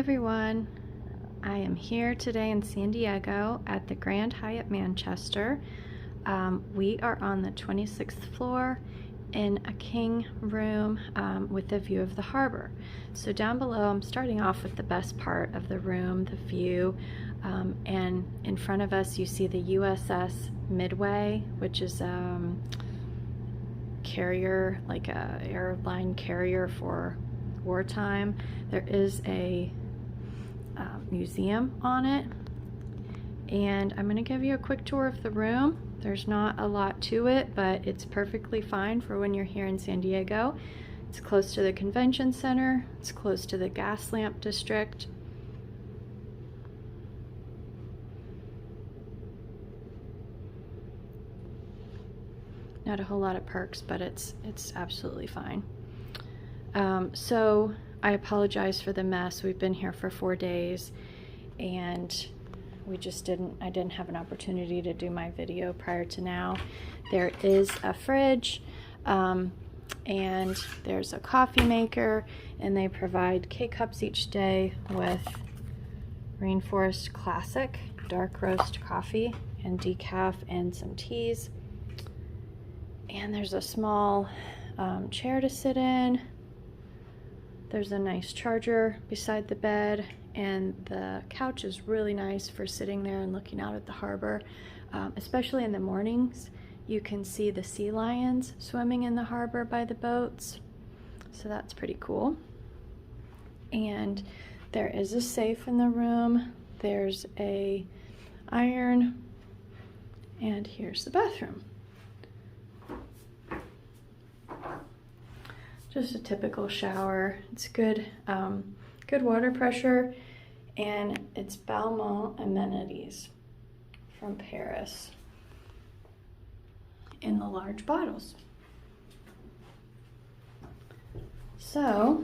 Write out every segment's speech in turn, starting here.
everyone, I am here today in San Diego at the Grand Hyatt Manchester. We are on the 26th floor in a king room with a view of the harbor. So down below, I'm starting off with the best part of the room, the view, and in front of us you see the USS Midway, which is carrier, like a airline carrier for wartime. There is a museum on it, and I'm going to give you a quick tour of the room. There's not a lot to it, but it's perfectly fine for when you're here in San Diego. It's close to the convention center, it's close to the gas lamp district. Not a whole lot of perks, but it's absolutely fine. So I apologize for the mess. We've been here for 4 days, and I didn't have an opportunity to do my video prior to now. There is a fridge, and there's a coffee maker, and they provide K-cups each day with Rainforest Classic dark roast coffee and decaf and some teas. And there's a small chair to sit in. There's a nice charger beside the bed, and the couch is really nice for sitting there and looking out at the harbor. Especially in the mornings, you can see the sea lions swimming in the harbor by the boats. So that's pretty cool. And there is a safe in the room. There's a iron, and here's the bathroom. Just a typical shower. It's good, good water pressure, and it's Balmain amenities from Paris in the large bottles. So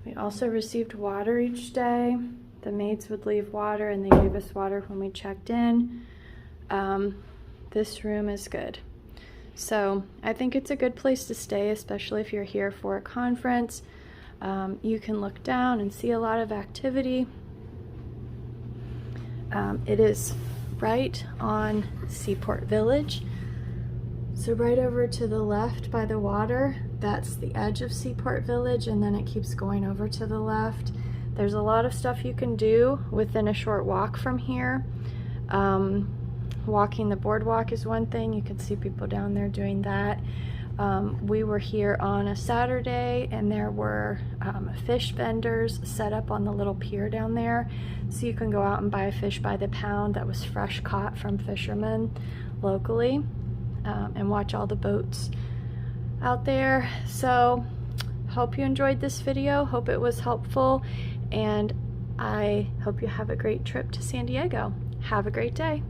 we also received water each day. The maids would leave water, and they gave us water when we checked in. This room is good. So I think it's a good place to stay, especially if you're here for a conference. You can look down and see a lot of activity. It is right on Seaport Village. So right over to the left by the water, that's the edge of Seaport Village, and then it keeps going over to the left. There's a lot of stuff you can do within a short walk from here. Walking the boardwalk is one thing. You can see people down there doing that. We were here on a Saturday, and there were fish vendors set up on the little pier down there, so you can go out and buy fish by the pound that was fresh caught from fishermen locally, and watch all the boats out there. So hope you enjoyed this video, hope it was helpful, and I hope you have a great trip to San Diego. Have a great day.